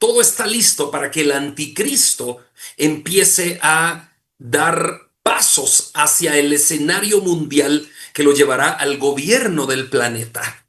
todo está listo para que el anticristo empiece a dar pasos hacia el escenario mundial que lo llevará al gobierno del planeta.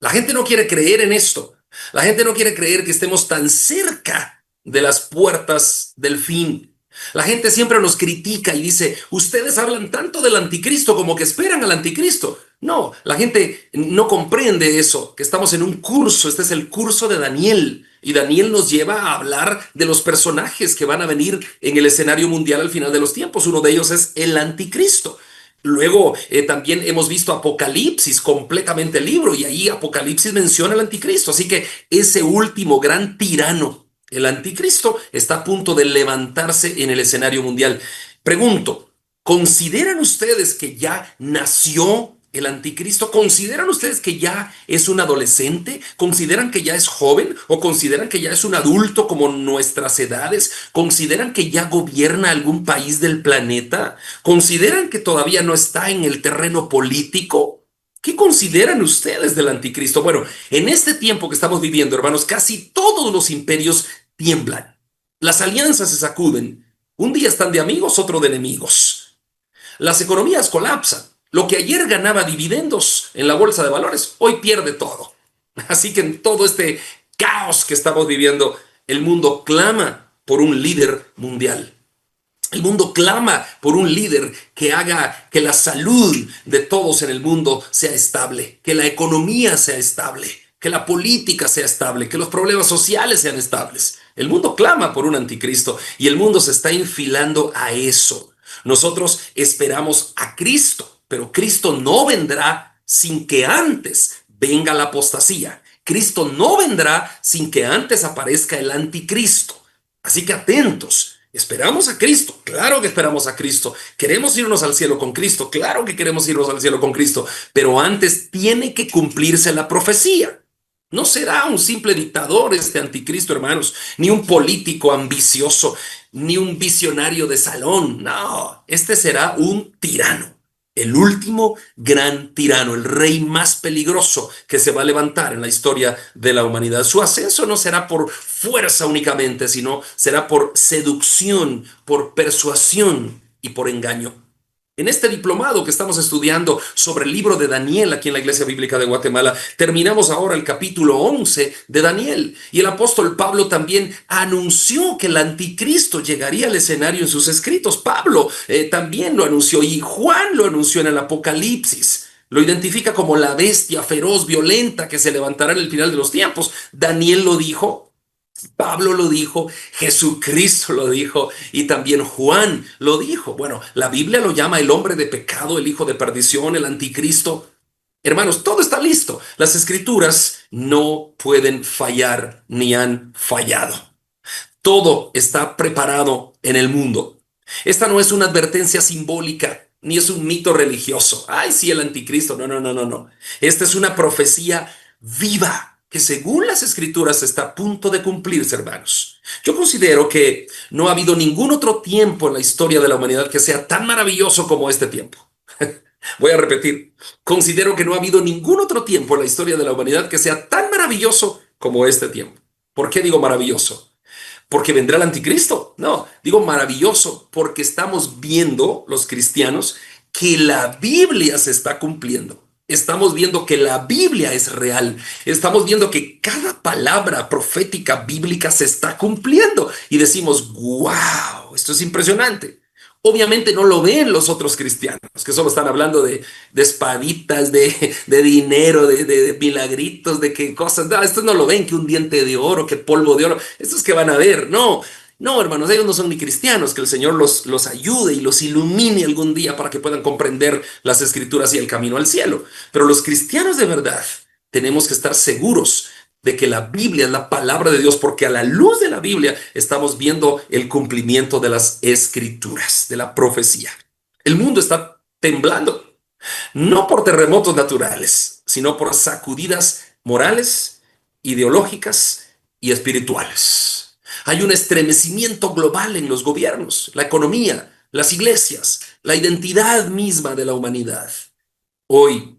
La gente no quiere creer en esto. La gente no quiere creer que estemos tan cerca de las puertas del fin. La gente siempre nos critica y dice, ustedes hablan tanto del anticristo como que esperan al anticristo. No, la gente no comprende eso, que estamos en un curso, este es el curso de Daniel, y Daniel nos lleva a hablar de los personajes que van a venir en el escenario mundial al final de los tiempos. Uno de ellos es el anticristo. Luego también hemos visto Apocalipsis, completamente el libro, y ahí Apocalipsis menciona al anticristo. Así que ese último gran tirano, el anticristo, está a punto de levantarse en el escenario mundial. Pregunto, ¿consideran ustedes que ya nació el anticristo? ¿Consideran ustedes que ya es un adolescente? ¿Consideran que ya es joven? ¿O consideran que ya es un adulto como nuestras edades? ¿Consideran que ya gobierna algún país del planeta? ¿Consideran que todavía no está en el terreno político? ¿Qué consideran ustedes del anticristo? Bueno, en este tiempo que estamos viviendo, hermanos, casi todos los imperios tiemblan. Las alianzas se sacuden. Un día están de amigos, otro de enemigos. Las economías colapsan. Lo que ayer ganaba dividendos en la bolsa de valores, hoy pierde todo. Así que en todo este caos que estamos viviendo, el mundo clama por un líder mundial. El mundo clama por un líder que haga que la salud de todos en el mundo sea estable, que la economía sea estable, que la política sea estable, que los problemas sociales sean estables. El mundo clama por un anticristo y el mundo se está infilando a eso. Nosotros esperamos a Cristo, pero Cristo no vendrá sin que antes venga la apostasía. Cristo no vendrá sin que antes aparezca el anticristo. Así que atentos. ¿Esperamos a Cristo? Claro que esperamos a Cristo. ¿Queremos irnos al cielo con Cristo? Claro que queremos irnos al cielo con Cristo. Pero antes tiene que cumplirse la profecía. No será un simple dictador este anticristo, hermanos, ni un político ambicioso, ni un visionario de salón. No, este será un tirano. El último gran tirano, el rey más peligroso que se va a levantar en la historia de la humanidad. Su ascenso no será por fuerza únicamente, sino será por seducción, por persuasión y por engaño. En este diplomado que estamos estudiando sobre el libro de Daniel aquí en la Iglesia Bíblica de Guatemala, terminamos ahora el capítulo 11 de Daniel. Y el apóstol Pablo también anunció que el anticristo llegaría al escenario en sus escritos. Pablo también lo anunció y Juan lo anunció en el Apocalipsis. Lo identifica como la bestia feroz, violenta que se levantará en el final de los tiempos. Daniel lo dijo. Pablo lo dijo, Jesucristo lo dijo y también Juan lo dijo. Bueno, la Biblia lo llama el hombre de pecado, el hijo de perdición, el anticristo. Hermanos, todo está listo. Las escrituras no pueden fallar ni han fallado. Todo está preparado en el mundo. Esta no es una advertencia simbólica ni es un mito religioso. Ay, sí, el anticristo. No, no, no, no, no. Esta es una profecía viva que según las escrituras está a punto de cumplirse, hermanos. Yo considero que no ha habido ningún otro tiempo en la historia de la humanidad que sea tan maravilloso como este tiempo. Voy a repetir, considero que no ha habido ningún otro tiempo en la historia de la humanidad que sea tan maravilloso como este tiempo. ¿Por qué digo maravilloso? ¿Porque vendrá el anticristo? No, digo maravilloso porque estamos viendo, los cristianos, que la Biblia se está cumpliendo. Estamos viendo que la Biblia es real. Estamos viendo que cada palabra profética bíblica se está cumpliendo. Y decimos, wow, esto es impresionante. Obviamente no lo ven los otros cristianos, que solo están hablando de espaditas, de dinero, de milagritos, de qué cosas. No, estos no lo ven, que un diente de oro, que polvo de oro. Estos que van a ver, no. No, hermanos, ellos no son ni cristianos, que el Señor los ayude y los ilumine algún día para que puedan comprender las escrituras y el camino al cielo. Pero los cristianos de verdad tenemos que estar seguros de que la Biblia es la palabra de Dios, porque a la luz de la Biblia estamos viendo el cumplimiento de las escrituras, de la profecía. El mundo está temblando, no por terremotos naturales, sino por sacudidas morales, ideológicas y espirituales. Hay un estremecimiento global en los gobiernos, la economía, las iglesias, la identidad misma de la humanidad. Hoy,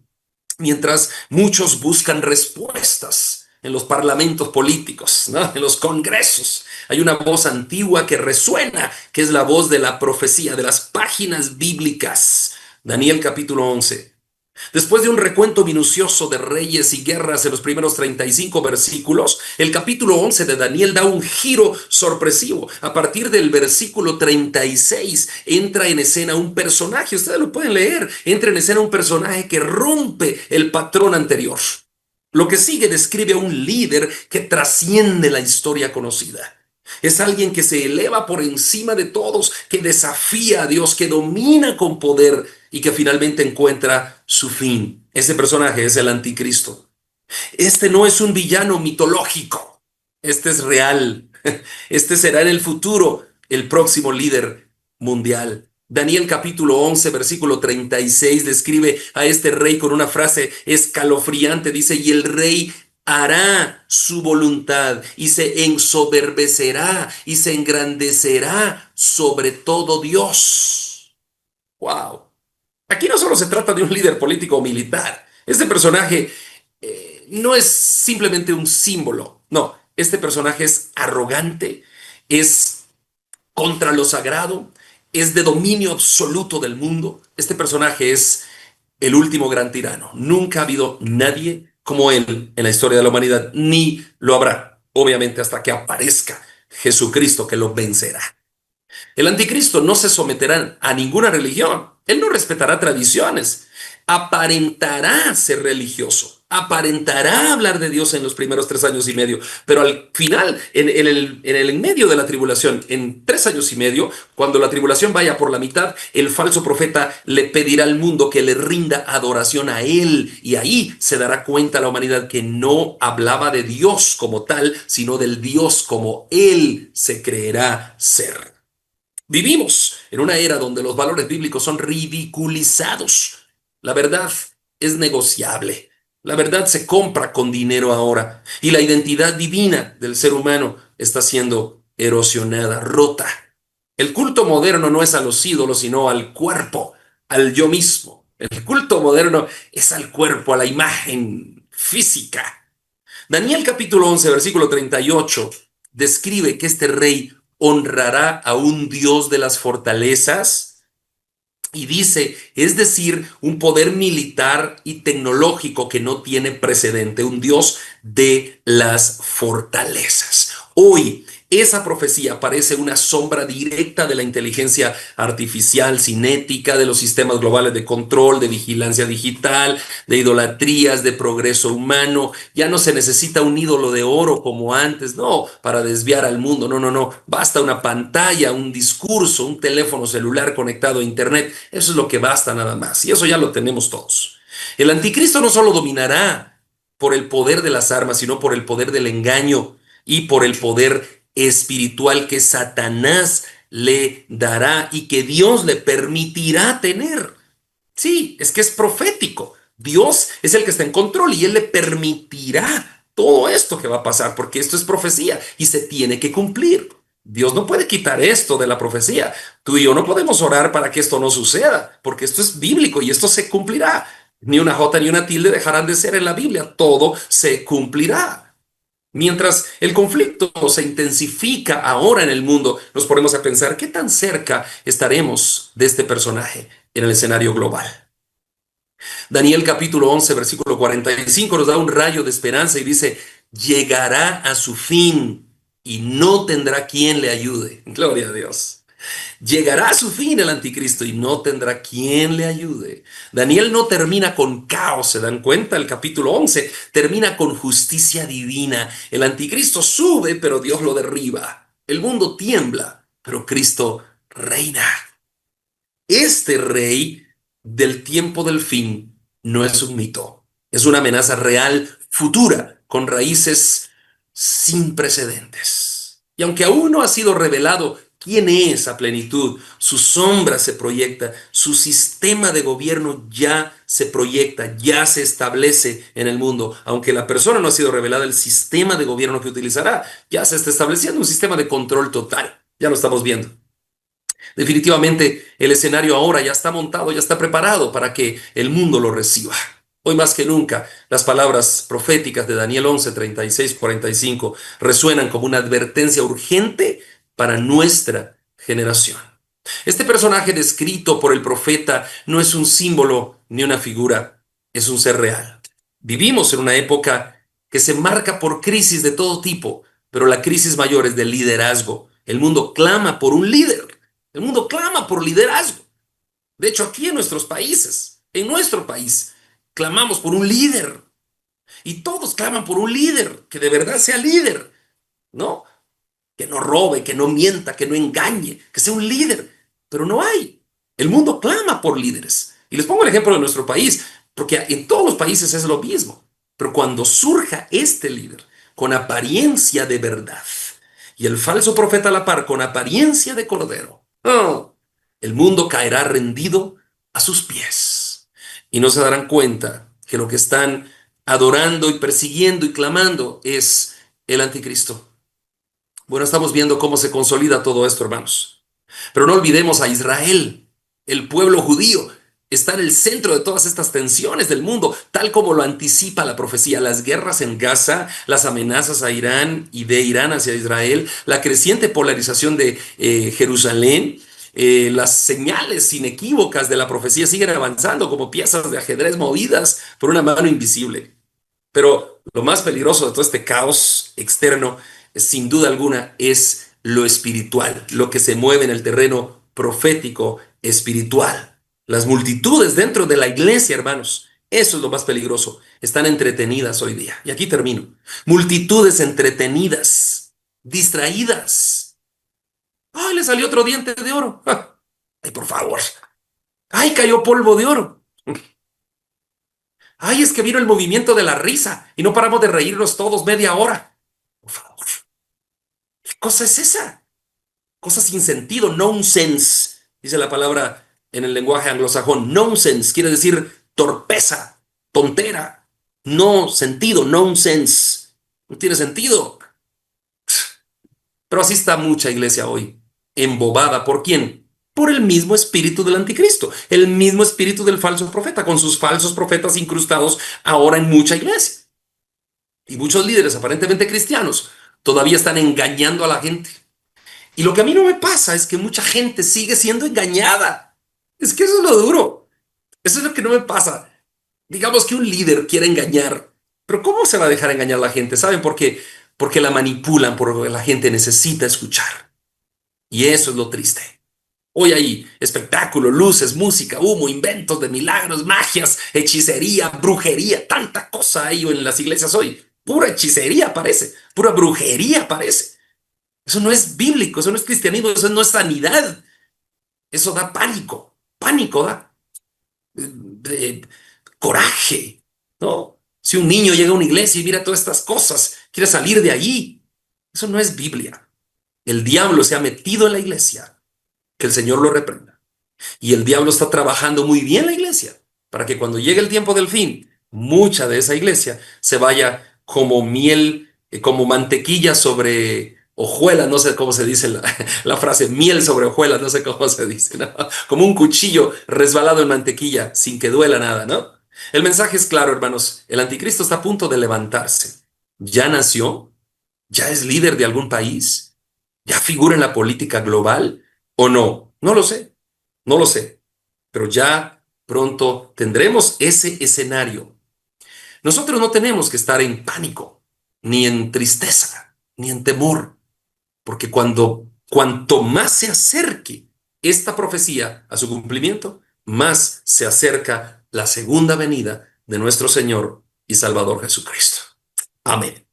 mientras muchos buscan respuestas en los parlamentos políticos, ¿no? En los congresos. Hay una voz antigua que resuena, que es la voz de la profecía, de las páginas bíblicas. Daniel capítulo 11. Después de un recuento minucioso de reyes y guerras en los primeros 35 versículos, el capítulo 11 de Daniel da un giro sorpresivo. A partir del versículo 36 entra en escena un personaje, ustedes lo pueden leer, entra en escena un personaje que rompe el patrón anterior. Lo que sigue describe a un líder que trasciende la historia conocida. Es alguien que se eleva por encima de todos, que desafía a Dios, que domina con poder y que finalmente encuentra su fin. Ese personaje es el anticristo. Este no es un villano mitológico. Este es real. Este será en el futuro el próximo líder mundial. Daniel capítulo 11, versículo 36 describe a este rey con una frase escalofriante. Dice, y el rey hará su voluntad y se ensoberbecerá y se engrandecerá sobre todo Dios. ¡Wow! Aquí no solo se trata de un líder político o militar. Este personaje no es simplemente un símbolo. No, este personaje es arrogante, es contra lo sagrado, es de dominio absoluto del mundo. Este personaje es el último gran tirano. Nunca ha habido nadie como él en la historia de la humanidad, ni lo habrá, obviamente, hasta que aparezca Jesucristo que lo vencerá. El anticristo no se someterá a ninguna religión. Él no respetará tradiciones. Aparentará ser religioso. Aparentará hablar de Dios en los primeros 3 años y medio. Pero al final, en el medio de la tribulación, en 3 años y medio, cuando la tribulación vaya por la mitad, el falso profeta le pedirá al mundo que le rinda adoración a él. Y ahí se dará cuenta la humanidad que no hablaba de Dios como tal, sino del Dios como él se creerá ser. Vivimos en una era donde los valores bíblicos son ridiculizados. La verdad es negociable. La verdad se compra con dinero ahora. Y la identidad divina del ser humano está siendo erosionada, rota. El culto moderno no es a los ídolos, sino al cuerpo, al yo mismo. El culto moderno es al cuerpo, a la imagen física. Daniel capítulo 11, versículo 38, describe que este rey honrará a un Dios de las fortalezas y dice, es decir, un poder militar y tecnológico que no tiene precedente, un Dios de las fortalezas. Hoy, esa profecía parece una sombra directa de la inteligencia artificial, cinética, de los sistemas globales de control, de vigilancia digital, de idolatrías, de progreso humano. Ya no se necesita un ídolo de oro como antes, no, para desviar al mundo. No, no, no. Basta una pantalla, un discurso, un teléfono celular conectado a internet. Eso es lo que basta nada más. Y eso ya lo tenemos todos. El anticristo no solo dominará por el poder de las armas, sino por el poder del engaño y por el poder espiritual que Satanás le dará y que Dios le permitirá tener. Sí, es que es profético. Dios es el que está en control y él le permitirá todo esto que va a pasar, porque esto es profecía y se tiene que cumplir. Dios no puede quitar esto de la profecía. Tú y yo no podemos orar para que esto no suceda, porque esto es bíblico y esto se cumplirá. Ni una jota ni una tilde dejarán de ser en la Biblia. Todo se cumplirá. Mientras el conflicto se intensifica ahora en el mundo, nos ponemos a pensar qué tan cerca estaremos de este personaje en el escenario global. Daniel capítulo 11, versículo 45 nos da un rayo de esperanza y dice, llegará a su fin y no tendrá quien le ayude. Gloria a Dios. Llegará a su fin el anticristo y no tendrá quien le ayude. Daniel no termina con caos, ¿se dan cuenta? El capítulo 11 termina con justicia divina. El anticristo sube, pero Dios lo derriba. El mundo tiembla, pero Cristo reina. Este rey del tiempo del fin no es un mito, es una amenaza real, futura, con raíces sin precedentes. Y aunque aún no ha sido revelado quién es a plenitud, su sombra se proyecta, su sistema de gobierno ya se proyecta, ya se establece en el mundo. Aunque la persona no ha sido revelada, el sistema de gobierno que utilizará ya se está estableciendo, un sistema de control total. Ya lo estamos viendo. Definitivamente el escenario ahora ya está montado, ya está preparado para que el mundo lo reciba. Hoy más que nunca, las palabras proféticas de Daniel 11, 36, 45 resuenan como una advertencia urgente para nuestra generación. Este personaje descrito por el profeta no es un símbolo ni una figura, es un ser real. Vivimos en una época que se marca por crisis de todo tipo, pero la crisis mayor es del liderazgo. El mundo clama por un líder. El mundo clama por liderazgo. De hecho, aquí en nuestros países, en nuestro país, clamamos por un líder. Y todos claman por un líder, que de verdad sea líder, ¿no? Que no robe, que no mienta, que no engañe, que sea un líder. Pero no hay. El mundo clama por líderes. Y les pongo el ejemplo de nuestro país, porque en todos los países es lo mismo. Pero cuando surja este líder con apariencia de verdad y el falso profeta a la par con apariencia de cordero, oh, el mundo caerá rendido a sus pies. Y no se darán cuenta que lo que están adorando y persiguiendo y clamando es el anticristo. Bueno, estamos viendo cómo se consolida todo esto, hermanos. Pero no olvidemos a Israel, el pueblo judío. Está en el centro de todas estas tensiones del mundo, tal como lo anticipa la profecía. Las guerras en Gaza, las amenazas a Irán y de Irán hacia Israel, la creciente polarización de Jerusalén, las señales inequívocas de la profecía siguen avanzando como piezas de ajedrez movidas por una mano invisible. Pero lo más peligroso de todo este caos externo, sin duda alguna, es lo espiritual, lo que se mueve en el terreno profético espiritual. Las multitudes dentro de la iglesia, hermanos, eso es lo más peligroso. Están entretenidas hoy día. Y aquí termino. Multitudes entretenidas, distraídas. ¡Ay, le salió otro diente de oro! ¡Ay, por favor! ¡Ay, cayó polvo de oro! ¡Ay, es que vino el movimiento de la risa y no paramos de reírnos todos media hora! Por favor, ¿qué cosa es esa? Cosa sin sentido, nonsense, dice la palabra en el lenguaje anglosajón. Nonsense quiere decir torpeza, tontera, no sentido, nonsense. No tiene sentido. Pero así está mucha iglesia hoy, embobada. ¿Por quién? Por el mismo espíritu del anticristo, el mismo espíritu del falso profeta, con sus falsos profetas incrustados ahora en mucha iglesia. Y muchos líderes aparentemente cristianos todavía están engañando a la gente. Y lo que a mí no me pasa es que mucha gente sigue siendo engañada. Es que eso es lo duro. Eso es lo que no me pasa. Digamos que un líder quiere engañar, pero ¿cómo se va a dejar engañar a la gente? ¿Saben por qué? Porque la manipulan, porque la gente necesita escuchar. Y eso es lo triste. Hoy hay espectáculo, luces, música, humo, inventos de milagros, magias, hechicería, brujería, tanta cosa hay en las iglesias hoy. Pura hechicería parece, pura brujería parece. Eso no es bíblico, eso no es cristianismo, eso no es sanidad. Eso da pánico, pánico da coraje, ¿no? Si un niño llega a una iglesia y mira todas estas cosas, quiere salir de allí. Eso no es Biblia. El diablo se ha metido en la iglesia, que el Señor lo reprenda. Y el diablo está trabajando muy bien la iglesia para que cuando llegue el tiempo del fin, mucha de esa iglesia se vaya como miel, como mantequilla sobre hojuelas, no sé cómo se dice la frase, miel sobre hojuelas, no sé cómo se dice, ¿no? Como un cuchillo resbalado en mantequilla sin que duela nada, ¿no? El mensaje es claro, hermanos, el anticristo está a punto de levantarse. ¿Ya nació? ¿Ya es líder de algún país? ¿Ya figura en la política global o no? No lo sé. No lo sé, pero ya pronto tendremos ese escenario. Nosotros no tenemos que estar en pánico, ni en tristeza, ni en temor, porque cuanto más se acerque esta profecía a su cumplimiento, más se acerca la segunda venida de nuestro Señor y Salvador Jesucristo. Amén.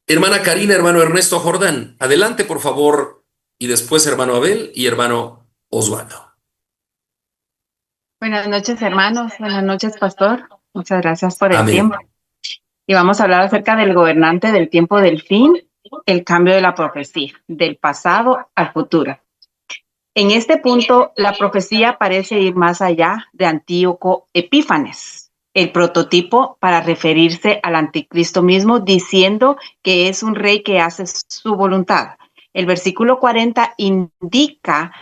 Hermana Karina, hermano Ernesto Jordán, adelante por favor, y después hermano Abel y hermano Osvaldo. Buenas noches, hermanos. Buenas noches, pastor. Muchas gracias por el Amén. tiempo. Y vamos a hablar acerca del gobernante del tiempo del fin, el cambio de la profecía, del pasado al futuro. En este punto, la profecía parece ir más allá de Antíoco Epífanes, el prototipo para referirse al anticristo mismo, diciendo que es un rey que hace su voluntad. El versículo 40 indica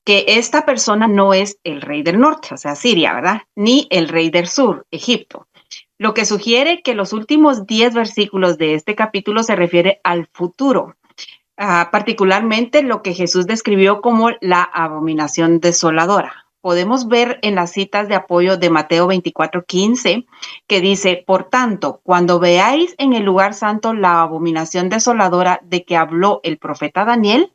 que esta persona no es el rey del norte, o sea, Siria, ¿verdad? Ni el rey del sur, Egipto. Lo que sugiere que los últimos 10 versículos de este capítulo se refiere al futuro, particularmente lo que Jesús describió como la abominación desoladora. Podemos ver en las citas de apoyo de Mateo 24:15, que dice: por tanto, cuando veáis en el lugar santo la abominación desoladora de que habló el profeta Daniel,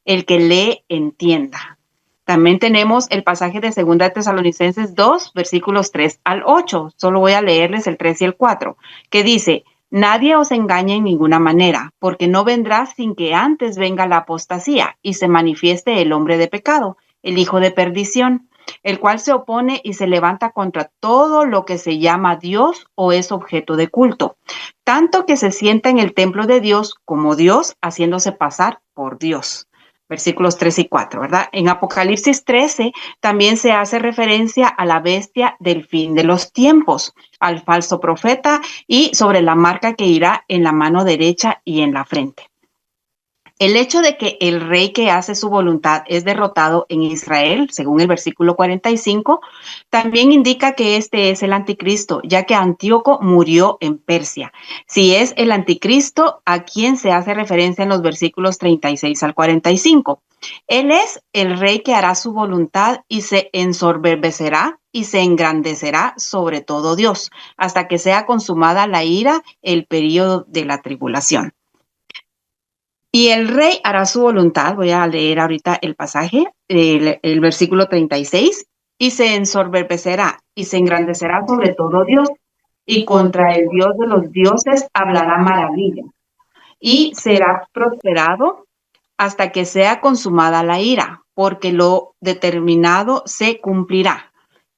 el que lee entienda. También tenemos el pasaje de 2 de Tesalonicenses 2, versículos 3 al 8. Solo voy a leerles el 3 y el 4, que dice: nadie os engañe en ninguna manera, porque no vendrá sin que antes venga la apostasía y se manifieste el hombre de pecado, el hijo de perdición, el cual se opone y se levanta contra todo lo que se llama Dios o es objeto de culto, tanto que se sienta en el templo de Dios como Dios, haciéndose pasar por Dios. Versículos 3 y 4, ¿verdad? En Apocalipsis 13 también se hace referencia a la bestia del fin de los tiempos, al falso profeta y sobre la marca que irá en la mano derecha y en la frente. El hecho de que el rey que hace su voluntad es derrotado en Israel, según el versículo 45, también indica que este es el anticristo, ya que Antíoco murió en Persia. Si es el anticristo, ¿a quién se hace referencia en los versículos 36 al 45? Él es el rey que hará su voluntad y se ensoberbecerá y se engrandecerá sobre todo Dios, hasta que sea consumada la ira, el período de la tribulación. Y el rey hará su voluntad, voy a leer ahorita el pasaje, el versículo 36, y se ensoberbecerá y se engrandecerá sobre todo Dios, y contra el Dios de los dioses hablará maravilla, y será prosperado hasta que sea consumada la ira, porque lo determinado se cumplirá.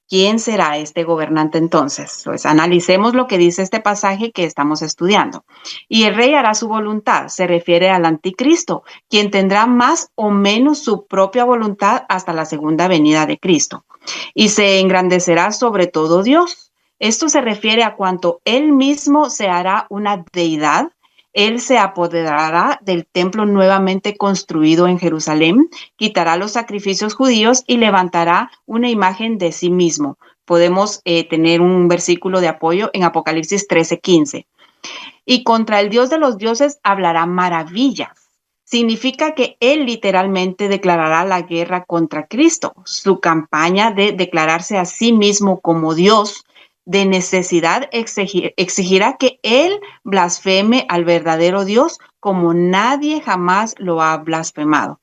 ¿Quién será este gobernante entonces? Pues analicemos lo que dice este pasaje que estamos estudiando. Y el rey hará su voluntad, se refiere al anticristo, quien tendrá más o menos su propia voluntad hasta la segunda venida de Cristo. Y se engrandecerá sobre todo Dios. Esto se refiere a cuanto él mismo se hará una deidad. Él se apoderará del templo nuevamente construido en Jerusalén, quitará los sacrificios judíos y levantará una imagen de sí mismo. Podemos tener un versículo de apoyo en Apocalipsis 13:15. Y contra el Dios de los dioses hablará maravillas. Significa que él literalmente declarará la guerra contra Cristo. Su campaña de declararse a sí mismo como Dios de necesidad exigirá que él blasfeme al verdadero Dios como nadie jamás lo ha blasfemado.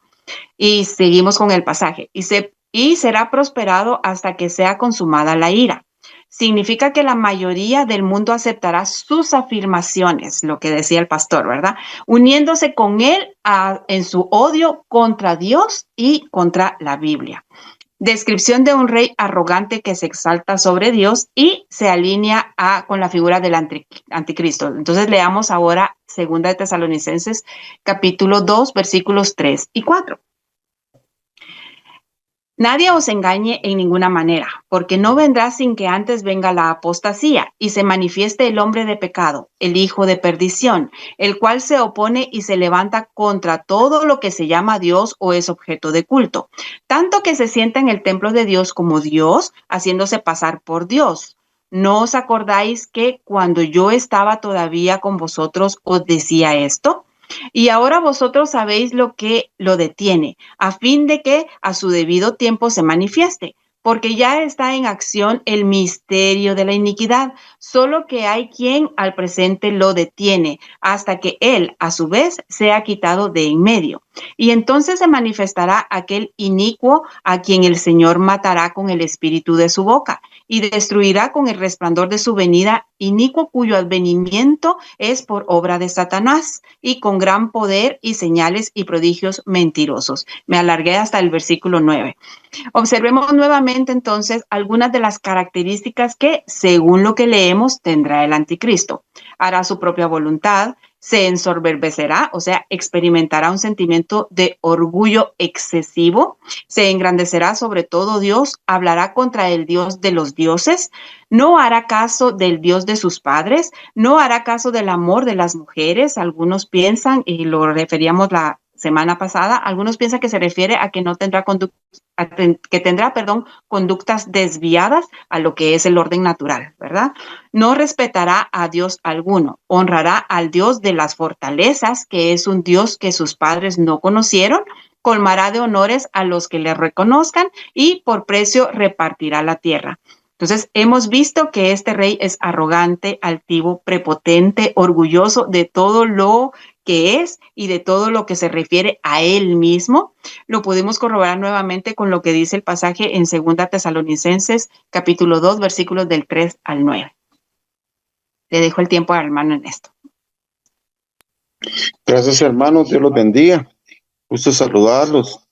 Y seguimos con el pasaje. Y será prosperado hasta que sea consumada la ira. Significa que la mayoría del mundo aceptará sus afirmaciones, lo que decía el pastor, ¿verdad? Uniéndose con él en su odio contra Dios y contra la Biblia. Descripción de un rey arrogante que se exalta sobre Dios y se alinea con la figura del anticristo. Entonces leamos ahora 2 de Tesalonicenses capítulo 2, versículos 3 y 4. Nadie os engañe en ninguna manera, porque no vendrá sin que antes venga la apostasía y se manifieste el hombre de pecado, el hijo de perdición, el cual se opone y se levanta contra todo lo que se llama Dios o es objeto de culto, tanto que se sienta en el templo de Dios como Dios, haciéndose pasar por Dios. ¿No os acordáis que cuando yo estaba todavía con vosotros os decía esto? Y ahora vosotros sabéis lo que lo detiene, a fin de que a su debido tiempo se manifieste, porque ya está en acción el misterio de la iniquidad, solo que hay quien al presente lo detiene, hasta que él, a su vez, sea quitado de en medio. Y entonces se manifestará aquel inicuo a quien el Señor matará con el espíritu de su boca y destruirá con el resplandor de su venida, inicuo cuyo advenimiento es por obra de Satanás y con gran poder y señales y prodigios mentirosos. Me alargué hasta el versículo 9. Observemos nuevamente entonces algunas de las características que, según lo que leemos, tendrá el anticristo. Hará su propia voluntad, se ensoberbecerá, o sea, experimentará un sentimiento de orgullo excesivo, se engrandecerá sobre todo Dios, hablará contra el Dios de los dioses, no hará caso del Dios de sus padres, no hará caso del amor de las mujeres. Algunos piensan, y lo referíamos la semana pasada, algunos piensan que se refiere a que no tendrá que tendrá, conductas desviadas a lo que es el orden natural, ¿verdad? No respetará a Dios alguno, honrará al Dios de las fortalezas, que es un Dios que sus padres no conocieron, colmará de honores a los que le reconozcan y por precio repartirá la tierra. Entonces, hemos visto que este rey es arrogante, altivo, prepotente, orgulloso de todo lo que es y de todo lo que se refiere a él mismo. Lo pudimos corroborar nuevamente con lo que dice el pasaje en 2 Tesalonicenses, capítulo 2, versículos del 3 al 9. Le dejo el tiempo al hermano en esto. Gracias, hermanos. Dios los bendiga. Gusto saludarlos.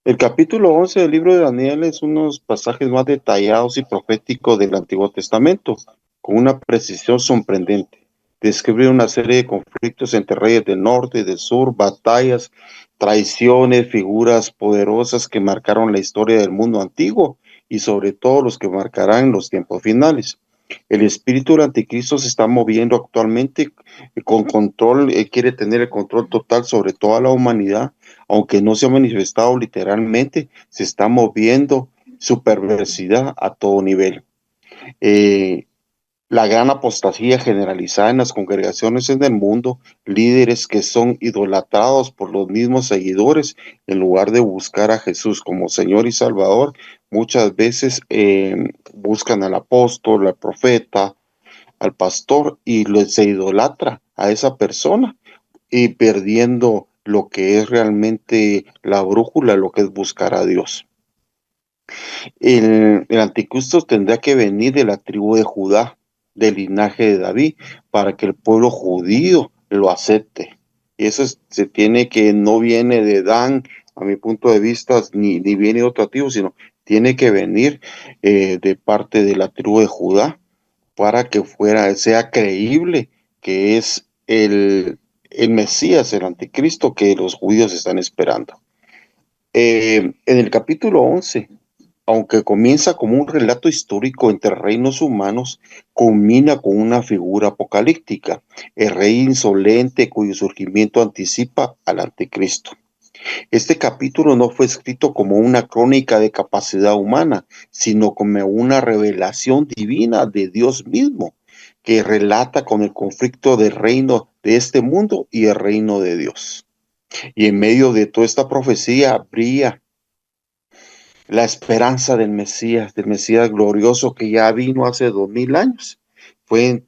El capítulo 11 del libro de Daniel es uno de los pasajes más detallados y proféticos del Antiguo Testamento, con una precisión sorprendente. Describe una serie de conflictos entre reyes del norte y del sur, batallas, traiciones, figuras poderosas que marcaron la historia del mundo antiguo y sobre todo los que marcarán los tiempos finales. El espíritu del anticristo se está moviendo actualmente con control, quiere tener el control total sobre toda la humanidad, aunque no se ha manifestado literalmente, se está moviendo su perversidad a todo nivel. La gran apostasía generalizada en las congregaciones en el mundo, líderes que son idolatrados por los mismos seguidores, en lugar de buscar a Jesús como Señor y Salvador, muchas veces buscan al apóstol, al profeta, al pastor y se idolatra a esa persona y perdiendo lo que es realmente la brújula, lo que es buscar a Dios. El anticristo tendrá que venir de la tribu de Judá, del linaje de David, para que el pueblo judío lo acepte. Y eso se tiene que, no viene de Dan, a mi punto de vista, ni viene de otro tribu, sino tiene que venir de parte de la tribu de Judá, para que sea creíble que es el Mesías, el anticristo que los judíos están esperando. En el capítulo 11, aunque comienza como un relato histórico entre reinos humanos, culmina con una figura apocalíptica, el rey insolente cuyo surgimiento anticipa al anticristo. Este capítulo no fue escrito como una crónica de capacidad humana, sino como una revelación divina de Dios mismo, que relata con el conflicto del reino de este mundo y el reino de Dios. Y en medio de toda esta profecía brilla la esperanza del Mesías glorioso que ya vino hace 2000 años.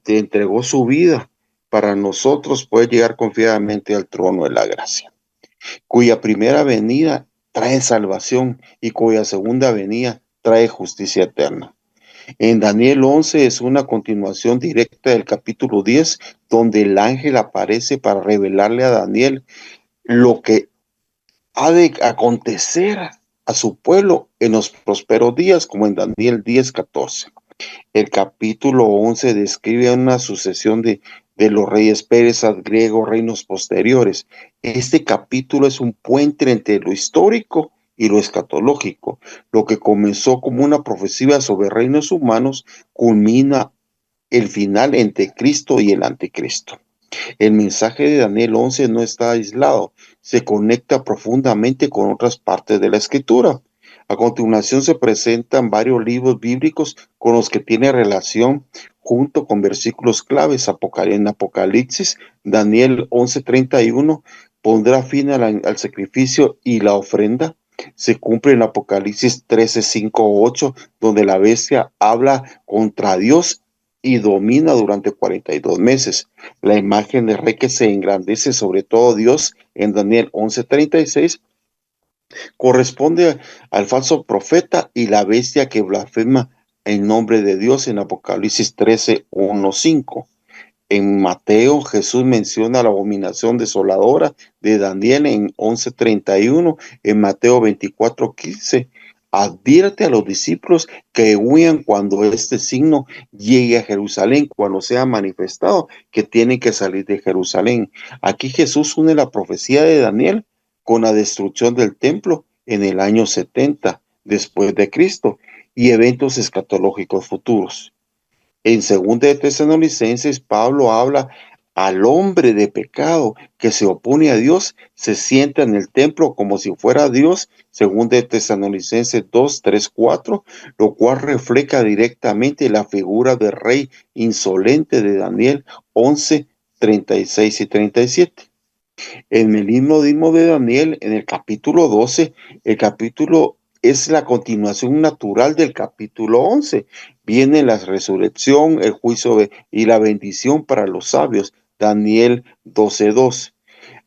Entregó su vida para nosotros poder llegar confiadamente al trono de la gracia, cuya primera venida trae salvación y cuya segunda venida trae justicia eterna. En Daniel 11 es una continuación directa del capítulo 10, donde el ángel aparece para revelarle a Daniel lo que ha de acontecer a su pueblo en los prósperos días, como en Daniel 10:14. El capítulo 11 describe una sucesión de los reyes persas, griegos, reinos posteriores. Este capítulo es un puente entre lo histórico y lo escatológico. Lo que comenzó como una profecía sobre reinos humanos culmina el final entre Cristo y el anticristo. El mensaje de Daniel 11 no está aislado, se conecta profundamente con otras partes de la escritura. A continuación se presentan varios libros bíblicos con los que tiene relación junto con versículos claves. En Apocalipsis, Daniel 11:31 pondrá fin al sacrificio y la ofrenda. Se cumple en Apocalipsis 13:5-8, donde la bestia habla contra Dios y domina durante 42 meses. La imagen del rey que se engrandece sobre todo Dios en Daniel 11:36 corresponde al falso profeta y la bestia que blasfema en nombre de Dios en Apocalipsis 13:1-5. En Mateo, Jesús menciona la abominación desoladora de Daniel en 11:31, en Mateo 24:15. Advierte a los discípulos que huyan cuando este signo llegue a Jerusalén, cuando sea manifestado, que tienen que salir de Jerusalén. Aquí Jesús une la profecía de Daniel con la destrucción del templo en el año 70 después de Cristo y eventos escatológicos futuros. En 2 Tesalonicenses, Pablo habla al hombre de pecado que se opone a Dios, se sienta en el templo como si fuera Dios, según de Tesalonicenses 2, 3, 4, lo cual refleja directamente la figura del rey insolente de Daniel 11, 36 y 37. En el himno de Daniel, en el capítulo 12, el capítulo es la continuación natural del capítulo 11. Viene la resurrección, el juicio y la bendición para los sabios. Daniel 12:2.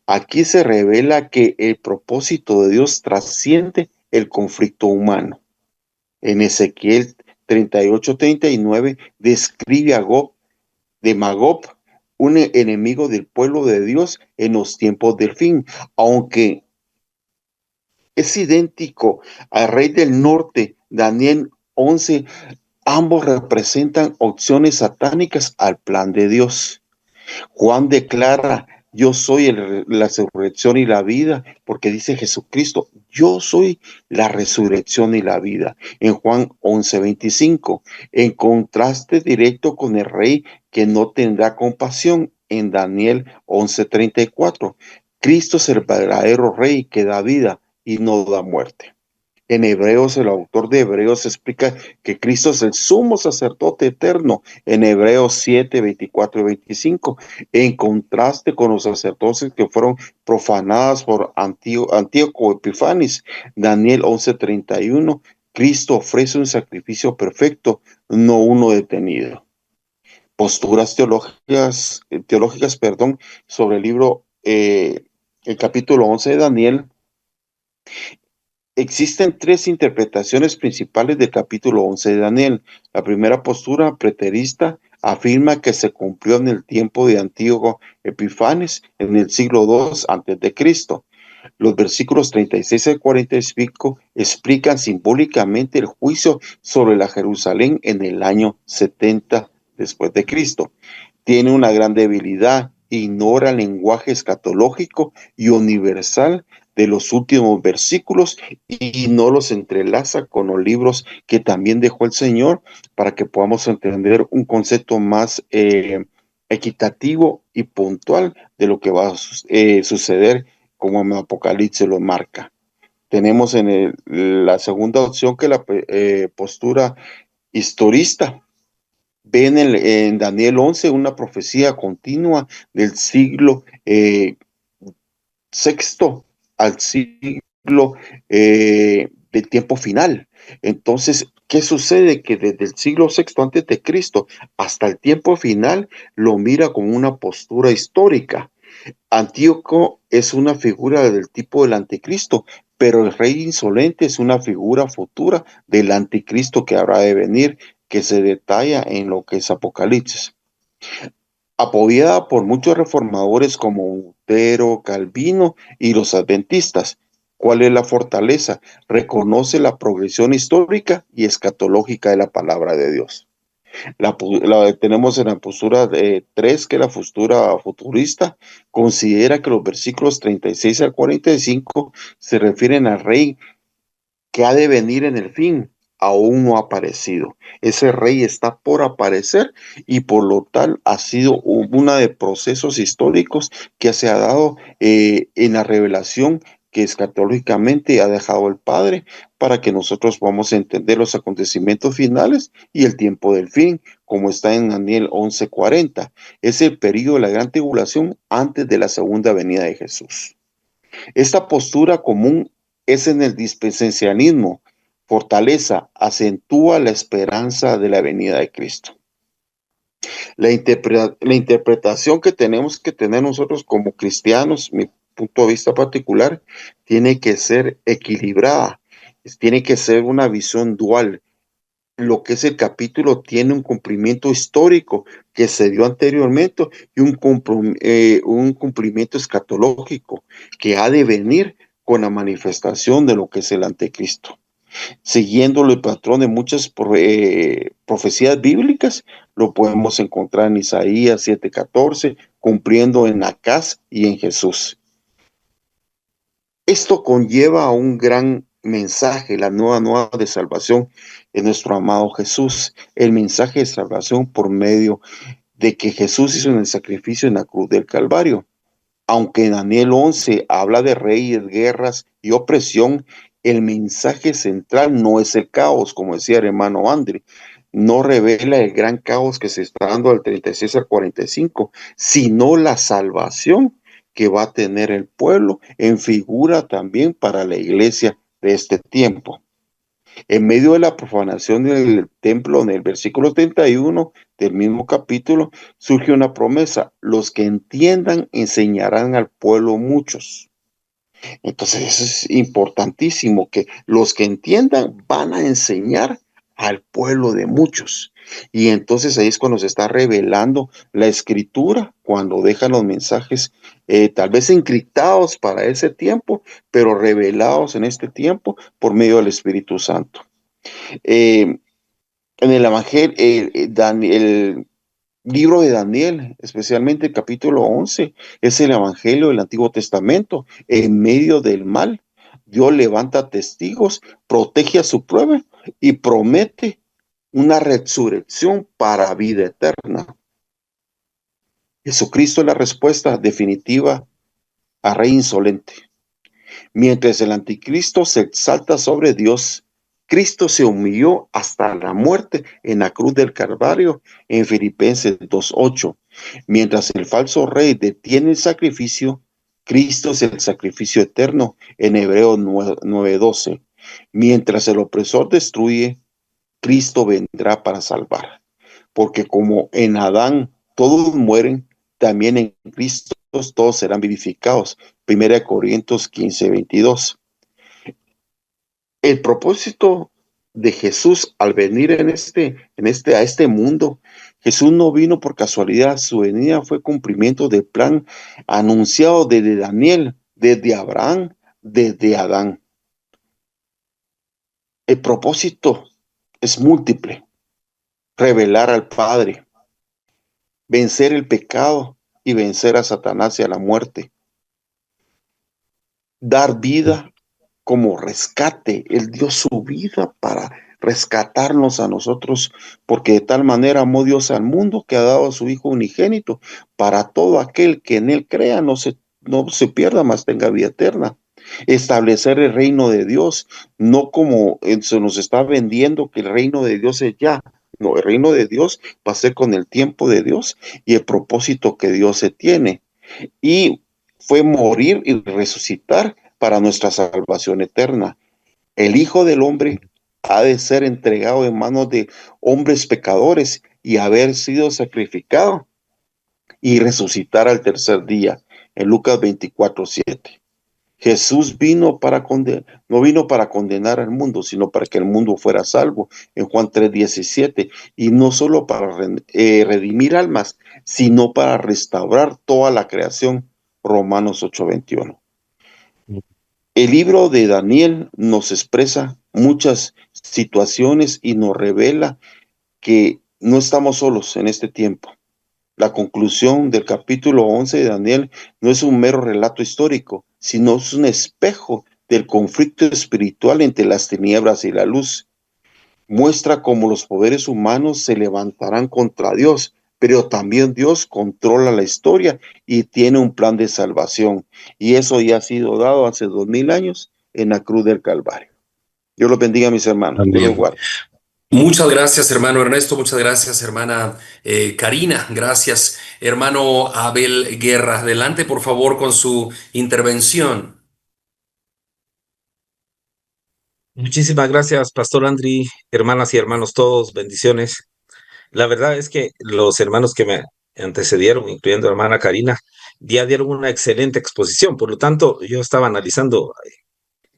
Aquí se revela que el propósito de Dios trasciende el conflicto humano. En Ezequiel 38:39 describe a Gog de Magog, un enemigo del pueblo de Dios en los tiempos del fin, aunque es idéntico al rey del norte, Daniel 11, ambos representan opciones satánicas al plan de Dios. Juan declara, yo soy la resurrección y la vida, porque dice Jesucristo, yo soy la resurrección y la vida. En Juan 11:25, en contraste directo con el rey que no tendrá compasión, en Daniel 11:34. Cristo es el verdadero rey que da vida y no da muerte. En Hebreos, el autor de Hebreos explica que Cristo es el sumo sacerdote eterno en Hebreos 7, 24 y 25, en contraste con los sacerdotes que fueron profanados por Antíoco Epifanes. Daniel 11:31, Cristo ofrece un sacrificio perfecto, no uno detenido. Posturas teológicas, sobre el libro, el capítulo 11 de Daniel. Existen tres interpretaciones principales del capítulo 11 de Daniel. La primera postura, preterista, afirma que se cumplió en el tiempo de Antíoco Epifanes, en el siglo II a.C. Los versículos 36 al 45 explican simbólicamente el juicio sobre la Jerusalén en el año 70 después de Cristo. Tiene una gran debilidad, ignora el lenguaje escatológico y universal de los últimos versículos y no los entrelaza con los libros que también dejó el Señor para que podamos entender un concepto más equitativo y puntual de lo que va a suceder, como en Apocalipsis lo marca. Tenemos la segunda opción, que la postura historista. Ven en Daniel 11 una profecía continua del siglo sexto al siglo del tiempo final. Entonces, ¿qué sucede? Que desde el siglo sexto antes de Cristo hasta el tiempo final lo mira como una postura histórica. Antíoco es una figura del tipo del anticristo, pero el rey insolente es una figura futura del anticristo que habrá de venir, que se detalla en lo que es Apocalipsis. Apoyada por muchos reformadores como Lutero, Calvino y los adventistas. ¿Cuál es la fortaleza? Reconoce la progresión histórica y escatológica de la palabra de Dios. Tenemos en la postura 3, que es la postura futurista, considera que los versículos 36 al 45 se refieren al rey que ha de venir en el fin, aún no ha aparecido. Ese rey está por aparecer y por lo tal ha sido una de procesos históricos que se ha dado en la revelación que escatológicamente ha dejado el Padre para que nosotros podamos entender los acontecimientos finales y el tiempo del fin, como está en Daniel 11:40. Es el periodo de la gran tribulación antes de la segunda venida de Jesús. Esta postura común es en el dispensacionalismo. Fortaleza, acentúa la esperanza de la venida de Cristo. La interpretación que tenemos que tener nosotros como cristianos, mi punto de vista particular, tiene que ser equilibrada, tiene que ser una visión dual. Lo que es el capítulo tiene un cumplimiento histórico que se dio anteriormente y un cumplimiento escatológico que ha de venir con la manifestación de lo que es el anticristo. Siguiendo el patrón de muchas profecías bíblicas, lo podemos encontrar en Isaías 7:14, cumpliendo en Acaz y en Jesús. Esto conlleva a un gran mensaje, la nueva de salvación en nuestro amado Jesús, el mensaje de salvación por medio de que Jesús hizo en el sacrificio en la cruz del Calvario. Aunque Daniel 11 habla de reyes, guerras y opresión, el mensaje central no es el caos, como decía el hermano André. No revela el gran caos que se está dando del 36 al 45, sino la salvación que va a tener el pueblo en figura también para la iglesia de este tiempo. En medio de la profanación del templo, en el versículo 31 del mismo capítulo, surge una promesa: los que entiendan enseñarán al pueblo muchos. Entonces eso es importantísimo, que los que entiendan van a enseñar al pueblo de muchos. Y entonces ahí es cuando se está revelando la escritura, cuando dejan los mensajes tal vez encriptados para ese tiempo, pero revelados en este tiempo por medio del Espíritu Santo. En el Evangelio, el libro de Daniel, especialmente el capítulo 11, es el Evangelio del Antiguo Testamento. En medio del mal, Dios levanta testigos, protege a su pueblo y promete una resurrección para vida eterna. Jesucristo es la respuesta definitiva a Rey insolente. Mientras el anticristo se exalta sobre Dios, Cristo se humilló hasta la muerte en la cruz del Calvario, en Filipenses 2:8. Mientras el falso rey detiene el sacrificio, Cristo es el sacrificio eterno, en Hebreos 9:12. Mientras el opresor destruye, Cristo vendrá para salvar. Porque como en Adán todos mueren, también en Cristo todos serán vivificados. 1 Corintios 15:22. El propósito de Jesús al venir a este mundo, Jesús no vino por casualidad. Su venida fue cumplimiento del plan anunciado desde Daniel, desde Abraham, desde Adán. El propósito es múltiple: revelar al Padre, vencer el pecado y vencer a Satanás y a la muerte, dar vida como rescate. Él dio su vida para rescatarnos a nosotros, porque de tal manera amó Dios al mundo que ha dado a su Hijo unigénito, para todo aquel que en él crea no se pierda, mas tenga vida eterna. Establecer el reino de Dios, no como se nos está vendiendo que el reino de Dios es ya. No, el reino de Dios va a ser con el tiempo de Dios y el propósito que Dios se tiene. Y fue morir y resucitar para nuestra salvación eterna. El Hijo del Hombre ha de ser entregado en manos de hombres pecadores y haber sido sacrificado y resucitar al tercer día. En Lucas 24:7. Jesús no vino para condenar al mundo, sino para que el mundo fuera salvo. En Juan 3:17. Y no solo para redimir almas, sino para restaurar toda la creación. Romanos 8:21. El libro de Daniel nos expresa muchas situaciones y nos revela que no estamos solos en este tiempo. La conclusión del capítulo 11 de Daniel no es un mero relato histórico, sino es un espejo del conflicto espiritual entre las tinieblas y la luz. Muestra cómo los poderes humanos se levantarán contra Dios, pero también Dios controla la historia y tiene un plan de salvación. Y eso ya ha sido dado hace 2000 años en la cruz del Calvario. Dios los bendiga, mis hermanos. Dios los También. guarde. Muchas gracias, hermano Ernesto. Muchas gracias, hermana Karina. Gracias, hermano Abel Guerra. Adelante, por favor, con su intervención. Muchísimas gracias, Pastor Andri, hermanas y hermanos todos, bendiciones. La verdad es que los hermanos que me antecedieron, incluyendo la hermana Karina, ya dieron una excelente exposición. Por lo tanto, yo estaba analizando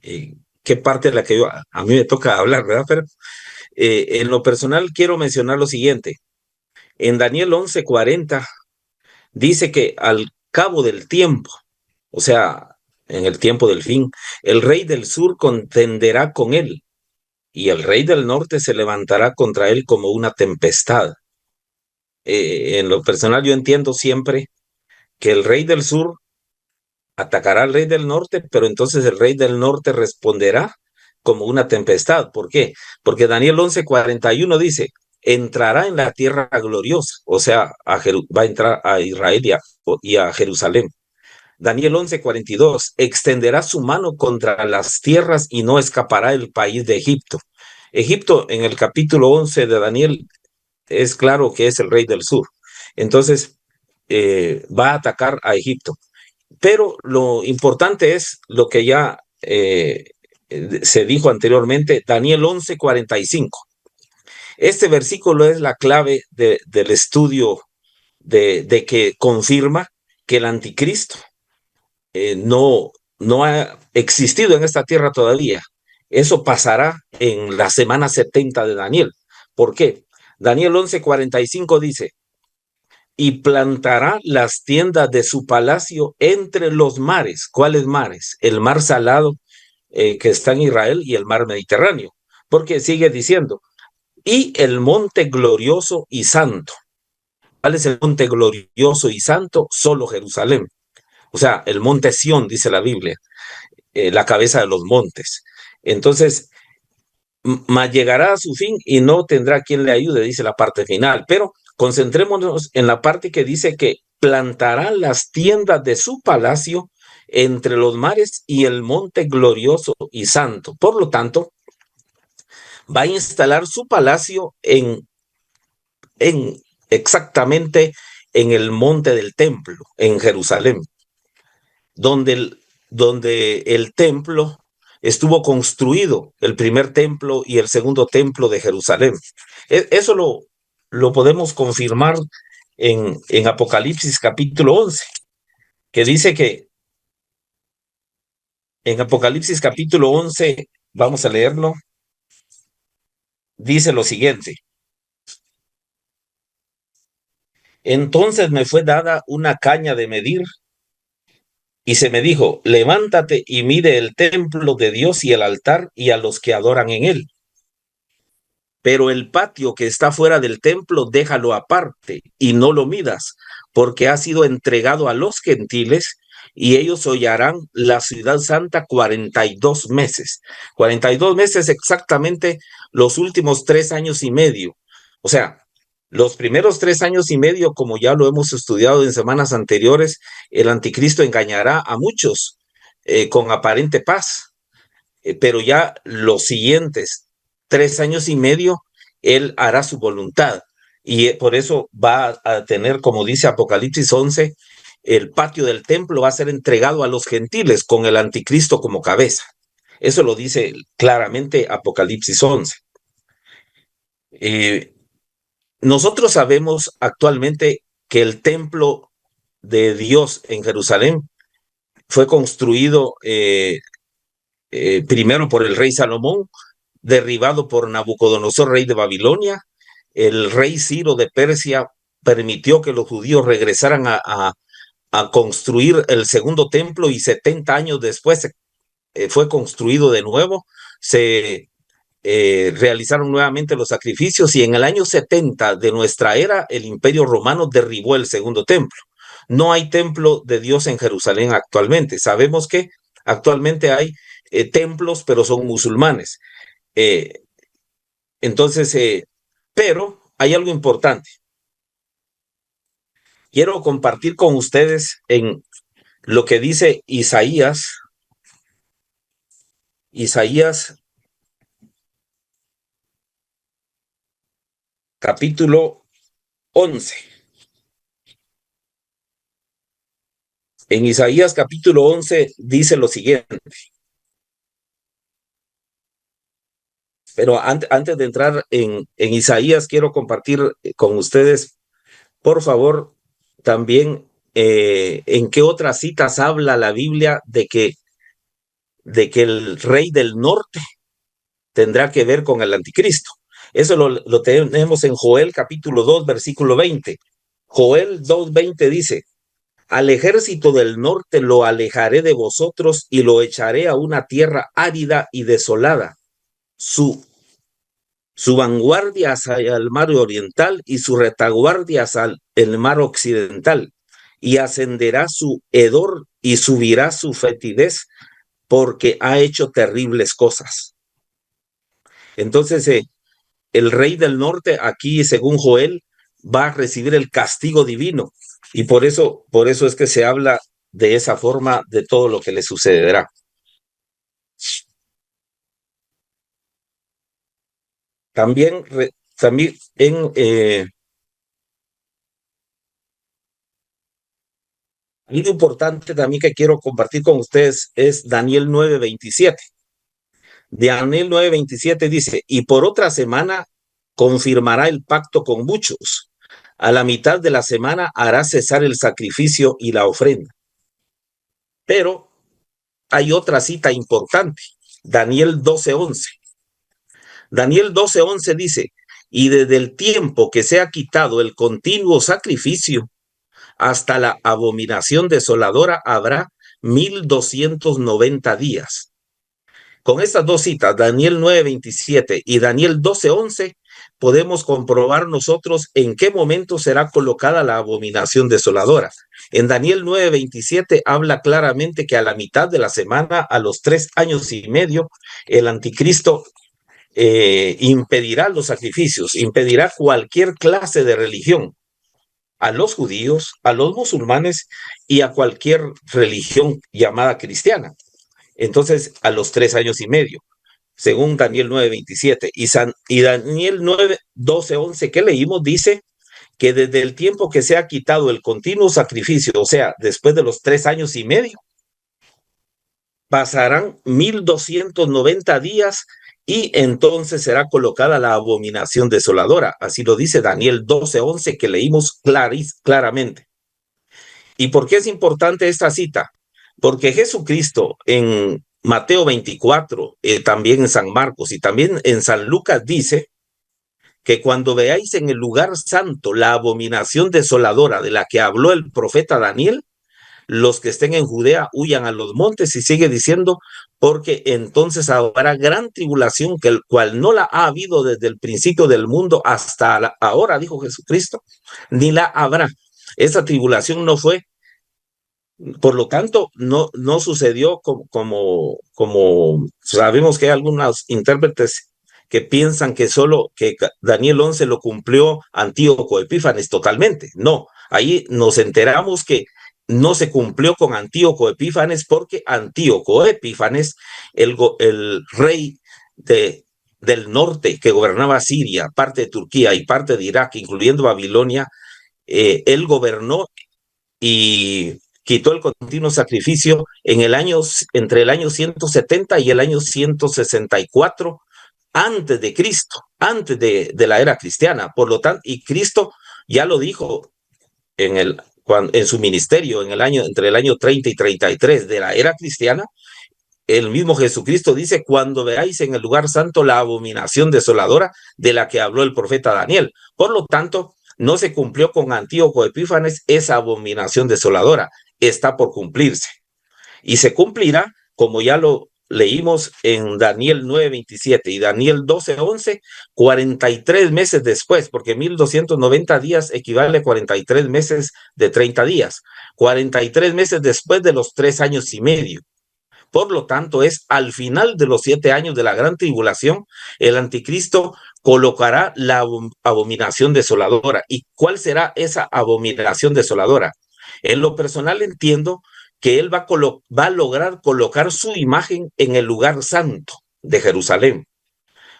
qué parte de la que a mí me toca hablar, ¿verdad? Pero en lo personal quiero mencionar lo siguiente. En Daniel 11:40 dice que al cabo del tiempo, o sea, en el tiempo del fin, el rey del sur contenderá con él y el rey del norte se levantará contra él como una tempestad. En lo personal yo entiendo siempre que el rey del sur atacará al rey del norte, pero entonces el rey del norte responderá como una tempestad. ¿Por qué? Porque Daniel 11:41 dice, entrará en la tierra gloriosa, o sea, va a entrar a Israel y a Jerusalén. Daniel 11:42, extenderá su mano contra las tierras y no escapará el país de Egipto. Egipto, en el capítulo 11 de Daniel, es claro que es el rey del sur. Entonces, va a atacar a Egipto. Pero lo importante es lo que ya se dijo anteriormente, Daniel 11:45. Este versículo es la clave del estudio de que confirma que el anticristo no ha existido en esta tierra todavía. Eso pasará en la semana 70 de Daniel. ¿Por qué? Daniel 11:45 dice, y plantará las tiendas de su palacio entre los mares. ¿Cuáles mares? El mar Salado, que está en Israel, y el mar Mediterráneo. Porque sigue diciendo, y el monte glorioso y santo. ¿Cuál es el monte glorioso y santo? Solo Jerusalén. O sea, el monte Sión, dice la Biblia, la cabeza de los montes. Entonces, mas llegará a su fin y no tendrá quien le ayude, dice la parte final. Pero concentrémonos en la parte que dice que plantará las tiendas de su palacio entre los mares y el monte glorioso y santo. Por lo tanto, va a instalar su palacio en exactamente en el monte del templo, en Jerusalén, donde el templo estuvo construido, el primer templo y el segundo templo de Jerusalén. Eso lo podemos confirmar en Apocalipsis capítulo 11, que dice que en Apocalipsis capítulo 11, vamos a leerlo, dice lo siguiente. Entonces me fue dada una caña de medir y se me dijo, levántate y mide el templo de Dios y el altar y a los que adoran en él. Pero el patio que está fuera del templo, déjalo aparte y no lo midas, porque ha sido entregado a los gentiles y ellos hollarán la ciudad santa 42 meses. 42 meses exactamente los últimos 3 años y medio. O sea, los primeros 3 años y medio, como ya lo hemos estudiado en semanas anteriores, el anticristo engañará a muchos con aparente paz, pero ya los siguientes 3 años y medio, él hará su voluntad. Y por eso va a tener, como dice Apocalipsis 11, el patio del templo va a ser entregado a los gentiles con el anticristo como cabeza. Eso lo dice claramente Apocalipsis 11. Nosotros sabemos actualmente que el templo de Dios en Jerusalén fue construido primero por el rey Salomón, derribado por Nabucodonosor, rey de Babilonia. El rey Ciro de Persia permitió que los judíos regresaran a construir el segundo templo y 70 años después fue construido de nuevo. Se realizaron nuevamente los sacrificios y en el año 70 de nuestra era el Imperio Romano derribó el segundo templo. No hay templo de Dios en Jerusalén actualmente. Sabemos que actualmente hay templos, pero son musulmanes. Entonces, pero hay algo importante. Quiero compartir con ustedes en lo que dice Isaías capítulo 11. En Isaías capítulo 11 dice lo siguiente. Pero antes de entrar en Isaías, quiero compartir con ustedes, por favor, también en qué otras citas habla la Biblia de que el rey del norte tendrá que ver con el anticristo. Eso lo tenemos en Joel capítulo 2, versículo 20. Joel 2:20 dice, al ejército del norte lo alejaré de vosotros y lo echaré a una tierra árida y desolada. Su vanguardia hacia el mar oriental y su retaguardia hacia el mar occidental. Y ascenderá su hedor y subirá su fetidez porque ha hecho terribles cosas. Entonces, el rey del norte, aquí según Joel, va a recibir el castigo divino. Y por eso es que se habla de esa forma de todo lo que le sucederá. También algo importante también que quiero compartir con ustedes es Daniel 9:27. Daniel 9:27 dice, y por otra semana confirmará el pacto con muchos. A la mitad de la semana hará cesar el sacrificio y la ofrenda. Pero hay otra cita importante, Daniel 12:11. Daniel 12:11 dice, y desde el tiempo que se ha quitado el continuo sacrificio hasta la abominación desoladora habrá 1290 días. Con estas dos citas, Daniel 9:27 y Daniel 12:11, podemos comprobar nosotros en qué momento será colocada la abominación desoladora. En Daniel 9:27 habla claramente que a la mitad de la semana, a los 3 años y medio, el anticristo impedirá los sacrificios, impedirá cualquier clase de religión a los judíos, a los musulmanes y a cualquier religión llamada cristiana. Entonces, a los 3 años y medio, según Daniel 9:27. Y Daniel 9:12-11 que leímos dice que desde el tiempo que se ha quitado el continuo sacrificio, o sea, después de los 3 años y medio, pasarán 1290 días y entonces será colocada la abominación desoladora. Así lo dice Daniel 12:11 que leímos claramente. ¿Y por qué es importante esta cita? Porque Jesucristo en Mateo 24, también en San Marcos y también en San Lucas dice que cuando veáis en el lugar santo la abominación desoladora de la que habló el profeta Daniel, los que estén en Judea huyan a los montes, y sigue diciendo, porque entonces habrá gran tribulación, que el cual no la ha habido desde el principio del mundo hasta ahora, dijo Jesucristo, ni la habrá. Esa tribulación no fue. Por lo tanto, no sucedió como sabemos que hay algunos intérpretes que piensan que solo que Daniel 11 lo cumplió Antíoco Epífanes totalmente. No, ahí nos enteramos que no se cumplió con Antíoco Epífanes, porque Antíoco Epífanes, el rey del norte que gobernaba Siria, parte de Turquía y parte de Irak, incluyendo Babilonia, él gobernó y quitó el continuo sacrificio entre el año 170 y el año 164 antes de Cristo, antes de la era cristiana. Por lo tanto, y Cristo ya lo dijo en su ministerio entre el año 30 y 33 de la era cristiana. El mismo Jesucristo dice, cuando veáis en el lugar santo la abominación desoladora de la que habló el profeta Daniel. Por lo tanto, no se cumplió con Antíoco Epífanes esa abominación desoladora. Está por cumplirse. Y se cumplirá, como ya lo leímos en Daniel 9:27 y Daniel 12:11, 43 meses después, porque 1290 días equivale a 43 meses de 30 días. 43 meses después de los 3 años y medio. Por lo tanto, es al final de los 7 años de la gran tribulación, el anticristo colocará la abominación desoladora. ¿Y cuál será esa abominación desoladora? En lo personal entiendo que él va a lograr colocar su imagen en el lugar santo de Jerusalén.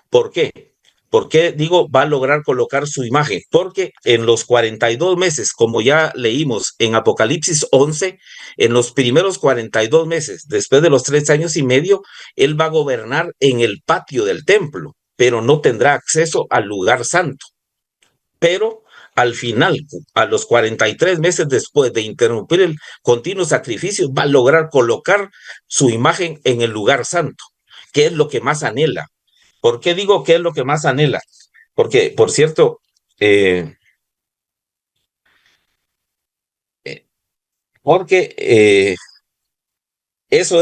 ¿Por qué? ¿Por qué digo va a lograr colocar su imagen? Porque en los 42 meses, como ya leímos en Apocalipsis 11, en los primeros 42 meses, después de los 3 años y medio, él va a gobernar en el patio del templo, pero no tendrá acceso al lugar santo. Pero al final, a los 43 meses después de interrumpir el continuo sacrificio, va a lograr colocar su imagen en el lugar santo, que es lo que más anhela. ¿Por qué digo que es lo que más anhela? Porque, por cierto, eso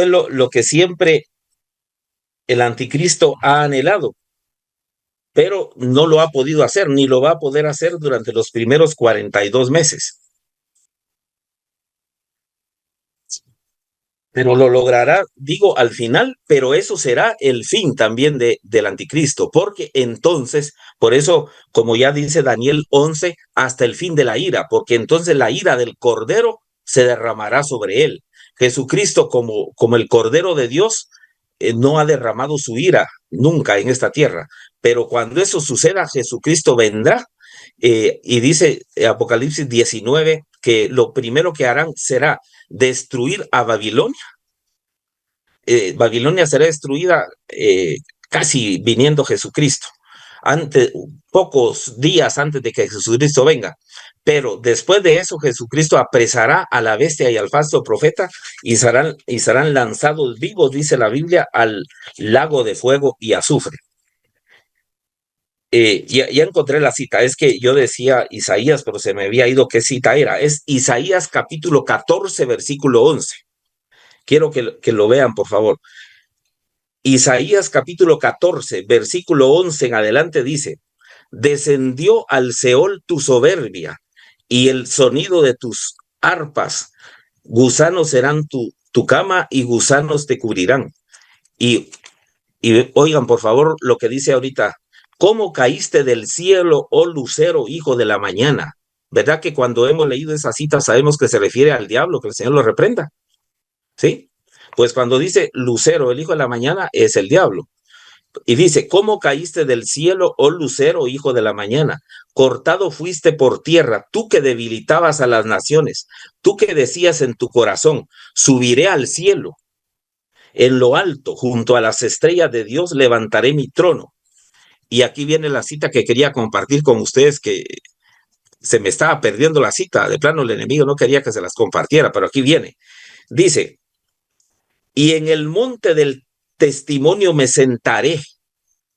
es lo que siempre el anticristo ha anhelado, pero no lo ha podido hacer, ni lo va a poder hacer durante los primeros 42 meses. pero lo logrará, digo, al final, pero eso será el fin también del anticristo, porque entonces, por eso, como ya dice Daniel 11, hasta el fin de la ira, porque entonces la ira del Cordero se derramará sobre él. Jesucristo, como el Cordero de Dios, no ha derramado su ira nunca en esta tierra, pero cuando eso suceda, Jesucristo vendrá, y dice Apocalipsis 19 que lo primero que harán será destruir a Babilonia. Babilonia será destruida casi viniendo Jesucristo, pocos días antes de que Jesucristo venga. Pero después de eso, Jesucristo apresará a la bestia y al falso profeta y serán lanzados vivos, dice la Biblia, al lago de fuego y azufre. Ya encontré la cita, es que yo decía Isaías, pero se me había ido qué cita era. Es Isaías capítulo 14, versículo 11. Quiero que lo vean, por favor. Isaías capítulo 14, versículo 11 en adelante dice: descendió al Seol tu soberbia y el sonido de tus arpas. Gusanos serán tu cama y gusanos te cubrirán. Y oigan, por favor, lo que dice ahorita: ¿cómo caíste del cielo, oh lucero, hijo de la mañana? ¿Verdad que cuando hemos leído esa cita sabemos que se refiere al diablo, que el Señor lo reprenda? ¿Sí? Pues cuando dice lucero, el hijo de la mañana, es el diablo. Y dice: ¿cómo caíste del cielo, oh lucero, hijo de la mañana? Cortado fuiste por tierra, tú que debilitabas a las naciones, tú que decías en tu corazón: subiré al cielo, en lo alto, junto a las estrellas de Dios, levantaré mi trono. Y aquí viene la cita que quería compartir con ustedes, que se me estaba perdiendo la cita, de plano el enemigo no quería que se las compartiera, pero aquí viene. Dice: y en el monte del testimonio me sentaré.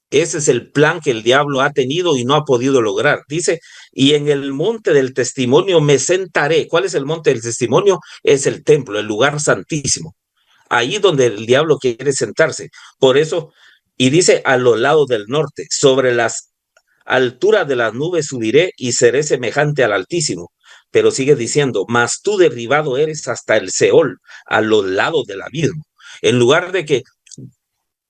Ese es el plan que el diablo ha tenido y no ha podido lograr. Dice: y en el monte del testimonio me sentaré. ¿Cuál es el monte del testimonio? Es el templo, el lugar santísimo. Ahí donde el diablo quiere sentarse. Por eso, y dice: a los lados del norte, sobre las alturas de las nubes subiré y seré semejante al Altísimo. Pero sigue diciendo: mas tú derribado eres hasta el Seol, a los lados del abismo. En lugar de que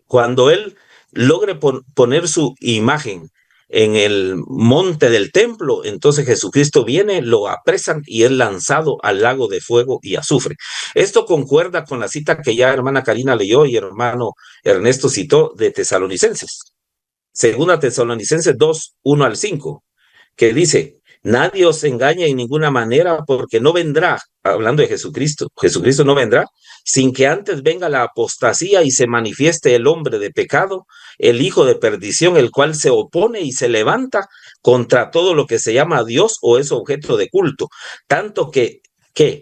cuando él logre poner su imagen en el monte del templo, entonces Jesucristo viene, lo apresan y es lanzado al lago de fuego y azufre. Esto concuerda con la cita que ya hermana Karina leyó y hermano Ernesto citó de Tesalonicenses. Segunda Tesalonicenses 2, 1 al 5, que dice: nadie os engañe en ninguna manera, porque no vendrá, hablando de Jesucristo, Jesucristo no vendrá sin que antes venga la apostasía y se manifieste el hombre de pecado, el hijo de perdición, el cual se opone y se levanta contra todo lo que se llama Dios o es objeto de culto, tanto que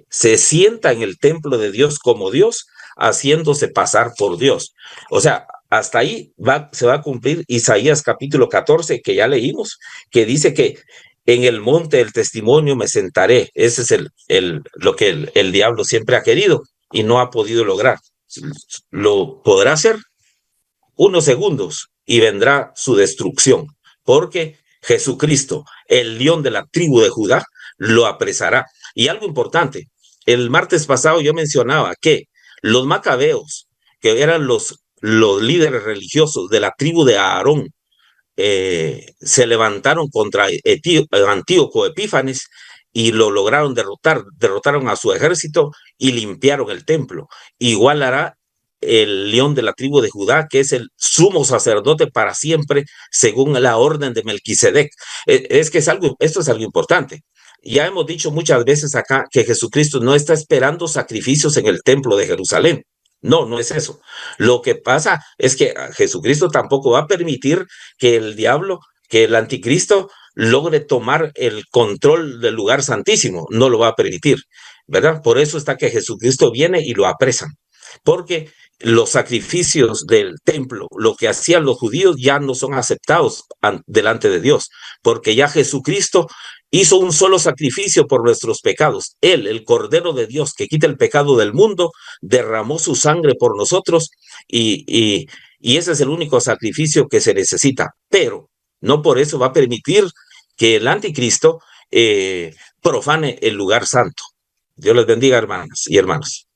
se sienta en el templo de Dios como Dios, haciéndose pasar por Dios. O sea, hasta ahí se va a cumplir Isaías capítulo 14, que ya leímos, que dice que en el monte del testimonio me sentaré. Ese es lo que el diablo siempre ha querido y no ha podido lograr. Lo podrá hacer unos segundos y vendrá su destrucción, porque Jesucristo, el león de la tribu de Judá, lo apresará. Y algo importante, el martes pasado yo mencionaba que los macabeos, que eran los líderes religiosos de la tribu de Aarón, se levantaron contra Antíoco Epífanes y lo lograron derrotaron a su ejército y limpiaron el templo. Igual hará el león de la tribu de Judá, que es el sumo sacerdote para siempre, según la orden de Melquisedec. Esto es algo importante. Ya hemos dicho muchas veces acá que Jesucristo no está esperando sacrificios en el templo de Jerusalén. No, no es eso. Lo que pasa es que Jesucristo tampoco va a permitir que el diablo, que el anticristo, logre tomar el control del lugar santísimo. No lo va a permitir, ¿verdad? Por eso está que Jesucristo viene y lo apresan. Porque los sacrificios del templo, lo que hacían los judíos, ya no son aceptados delante de Dios, porque ya Jesucristo hizo un solo sacrificio por nuestros pecados. Él, el Cordero de Dios que quita el pecado del mundo, derramó su sangre por nosotros y ese es el único sacrificio que se necesita. Pero no por eso va a permitir que el anticristo profane el lugar santo. Dios les bendiga, hermanas y hermanos.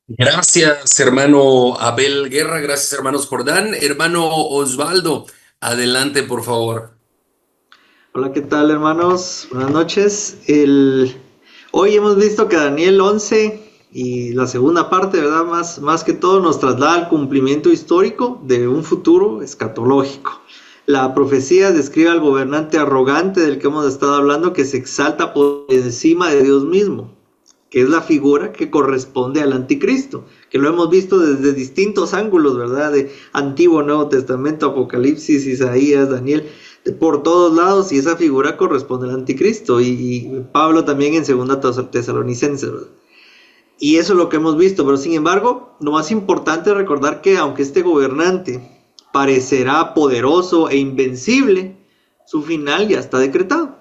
Gracias, hermano Abel Guerra. Gracias, hermanos Jordán. Hermano Osvaldo, adelante, por favor. Hola, ¿qué tal, hermanos? Buenas noches. Hoy hemos visto que Daniel 11 y la segunda parte, ¿verdad? Más que todo nos traslada al cumplimiento histórico de un futuro escatológico. La profecía describe al gobernante arrogante del que hemos estado hablando, que se exalta por encima de Dios mismo, que es la figura que corresponde al anticristo, que lo hemos visto desde distintos ángulos, ¿verdad? De Antiguo, Nuevo Testamento, Apocalipsis, Isaías, Daniel, por todos lados, y esa figura corresponde al anticristo, y Pablo también en Segunda Tesalonicenses, ¿verdad? Y eso es lo que hemos visto, pero sin embargo, lo más importante es recordar que aunque este gobernante parecerá poderoso e invencible, su final ya está decretado.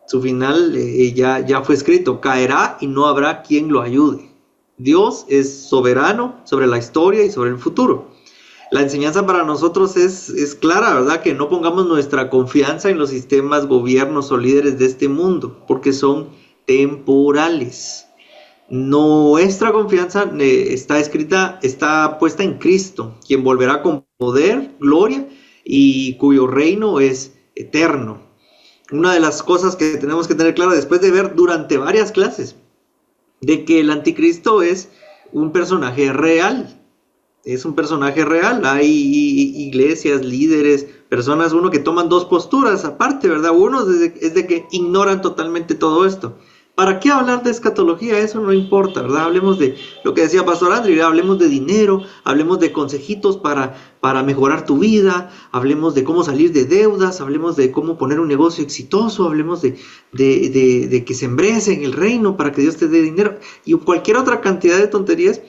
Su final ya fue escrito: caerá y no habrá quien lo ayude. Dios es soberano sobre la historia y sobre el futuro. La enseñanza para nosotros es clara, ¿verdad? Que no pongamos nuestra confianza en los sistemas, gobiernos o líderes de este mundo, porque son temporales. Nuestra confianza está puesta en Cristo, quien volverá con poder, gloria, y cuyo reino es eterno. Una de las cosas que tenemos que tener claro después de ver durante varias clases de que el anticristo es un personaje real. Es un personaje real. Hay iglesias, líderes, personas, que toman dos posturas aparte, ¿verdad? Uno es de que ignoran totalmente todo esto. ¿Para qué hablar de escatología? Eso no importa, ¿verdad? Hablemos de lo que decía Pastor Andrew, hablemos de dinero, hablemos de consejitos para mejorar tu vida, hablemos de cómo salir de deudas, hablemos de cómo poner un negocio exitoso, hablemos de que se embrece en el reino para que Dios te dé dinero, y cualquier otra cantidad de tonterías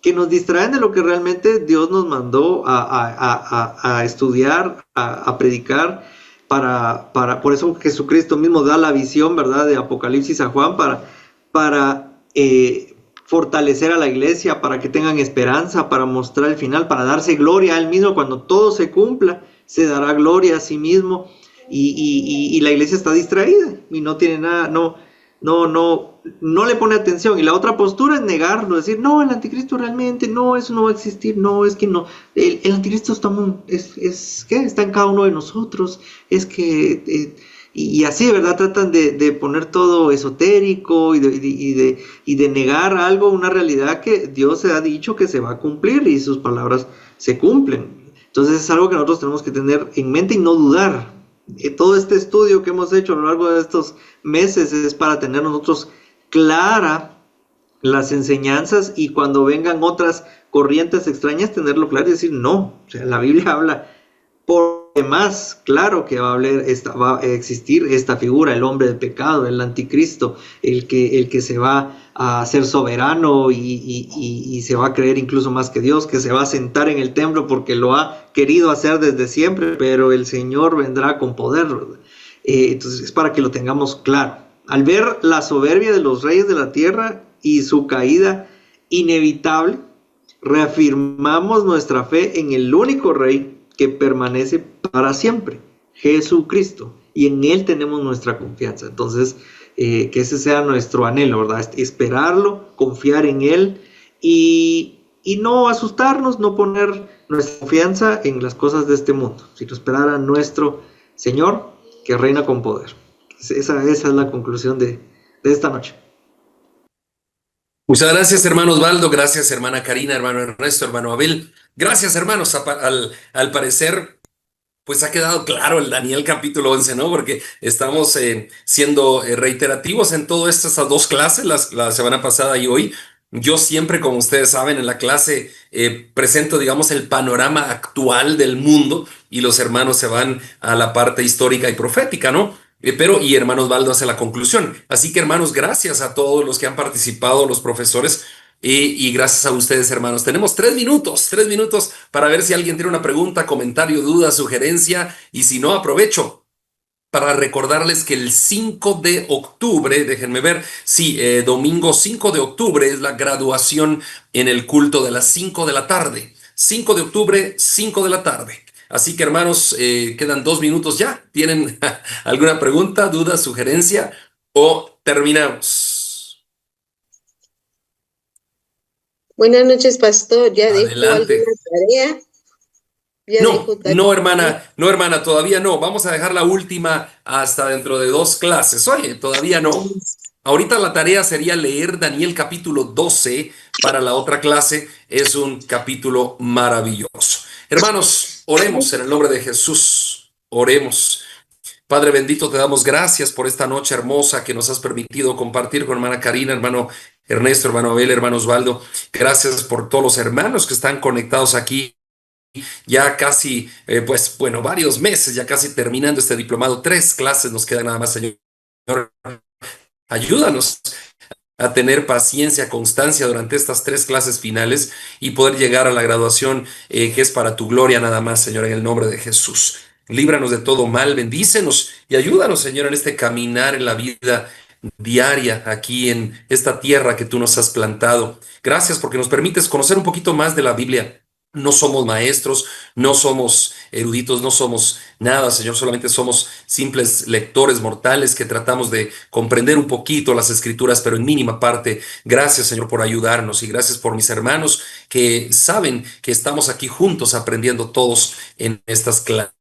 que nos distraen de lo que realmente Dios nos mandó a estudiar, a predicar. Por eso Jesucristo mismo da la visión, ¿verdad?, de Apocalipsis a Juan, para fortalecer a la iglesia, para que tengan esperanza, para mostrar el final, para darse gloria a Él mismo. Cuando todo se cumpla, se dará gloria a sí mismo, y la iglesia está distraída y no tiene nada, no le pone atención. Y la otra postura es negarlo, decir: no, el anticristo realmente no, eso no va a existir, no, es que no, el anticristo está en cada uno de nosotros, es que y así, ¿verdad? Tratan de poner todo esotérico y de negar algo, una realidad que Dios se ha dicho que se va a cumplir y sus palabras se cumplen. Entonces es algo que nosotros tenemos que tener en mente y no dudar. Todo este estudio que hemos hecho a lo largo de estos meses es para tener nosotros clara las enseñanzas, y cuando vengan otras corrientes extrañas tenerlo claro y decir: no, o sea, la Biblia habla por demás claro que va a existir esta figura, el hombre de pecado, el anticristo, el que se va a ser soberano y se va a creer incluso más que Dios, que se va a sentar en el templo porque lo ha querido hacer desde siempre, pero el Señor vendrá con poder. Entonces es para que lo tengamos claro. Al ver la soberbia de los reyes de la tierra y su caída inevitable, reafirmamos nuestra fe en el único rey que permanece para siempre, Jesucristo, y en Él tenemos nuestra confianza. Entonces, que ese sea nuestro anhelo, ¿verdad? Esperarlo, confiar en Él y no asustarnos, no poner nuestra confianza en las cosas de este mundo, sino esperar a nuestro Señor que reina con poder. Esa es la conclusión de esta noche. Muchas gracias, hermano Osvaldo. Gracias, hermana Karina, hermano Ernesto, hermano Abel. Gracias, hermanos. Al parecer, pues ha quedado claro el Daniel capítulo 11, ¿no? Porque estamos siendo reiterativos en todo esto, estas dos clases, la semana pasada y hoy. Yo siempre, como ustedes saben, en la clase presento, digamos, el panorama actual del mundo, y los hermanos se van a la parte histórica y profética, ¿no? Y hermano Osvaldo hace la conclusión. Así que, hermanos, gracias a todos los que han participado, los profesores, y gracias a ustedes, hermanos. Tenemos 3 minutos para ver si alguien tiene una pregunta, comentario, duda, sugerencia, y si no, aprovecho para recordarles que el 5 de octubre, déjenme ver, sí, domingo 5 de octubre es la graduación en el culto de las 5 de la tarde. 5 de octubre, 5 de la tarde. Así que, hermanos, quedan 2 minutos ya. ¿Tienen alguna pregunta, duda, sugerencia o terminamos? Buenas noches, pastor. ¿Ya dejó Adelante. alguna tarea? ¿Ya No, dejó tarea? no, hermana, todavía no. Vamos a dejar la última hasta dentro de 2 clases. Oye, todavía no. Ahorita la tarea sería leer Daniel capítulo 12 para la otra clase. Es un capítulo maravilloso. Hermanos, oremos en el nombre de Jesús. Oremos. Padre bendito, te damos gracias por esta noche hermosa que nos has permitido compartir con hermana Karina, hermano Ernesto, hermano Abel, hermano Osvaldo. Gracias por todos los hermanos que están conectados aquí. Ya casi, pues bueno, varios meses, ya casi terminando este diplomado. 3 clases nos quedan nada más, Señor. Ayúdanos a tener paciencia, constancia durante estas 3 clases finales y poder llegar a la graduación que es para tu gloria nada más, Señor, en el nombre de Jesús. Líbranos de todo mal, bendícenos y ayúdanos, Señor, en este caminar en la vida diaria aquí en esta tierra que tú nos has plantado. Gracias porque nos permites conocer un poquito más de la Biblia. No somos maestros, no somos eruditos, no somos nada, Señor, solamente somos simples lectores mortales que tratamos de comprender un poquito las Escrituras, pero en mínima parte. Gracias, Señor, por ayudarnos y gracias por mis hermanos que saben que estamos aquí juntos aprendiendo todos en estas clases.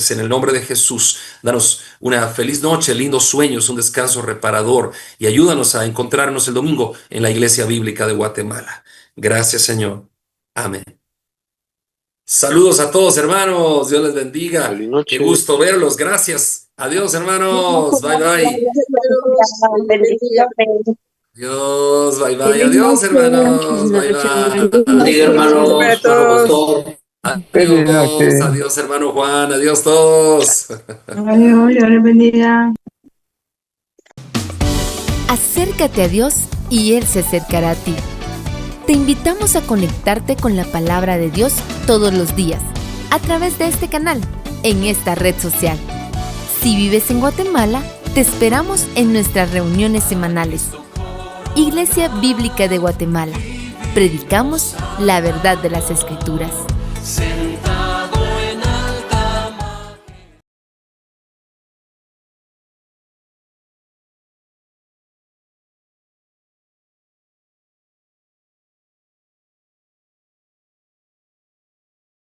En el nombre de Jesús, danos una feliz noche, lindos sueños, un descanso reparador y ayúdanos a encontrarnos el domingo en la Iglesia Bíblica de Guatemala. Gracias, Señor. Amén. Saludos a todos, hermanos. Dios les bendiga. Feliz noche. Qué gusto verlos. Gracias. Adiós, hermanos. Bye, bye. Adiós, bye, bye. Adiós, hermanos. Bye, bye. Diga, hermano pastor. Adiós, adiós, hermano Juan. Adiós todos. Adiós, Dios les bendiga. Acércate a Dios y Él se acercará a ti. Te invitamos a conectarte con la palabra de Dios todos los días, a través de este canal, en esta red social. Si vives en Guatemala, te esperamos en nuestras reuniones semanales. Iglesia Bíblica de Guatemala. Predicamos la verdad de las Escrituras.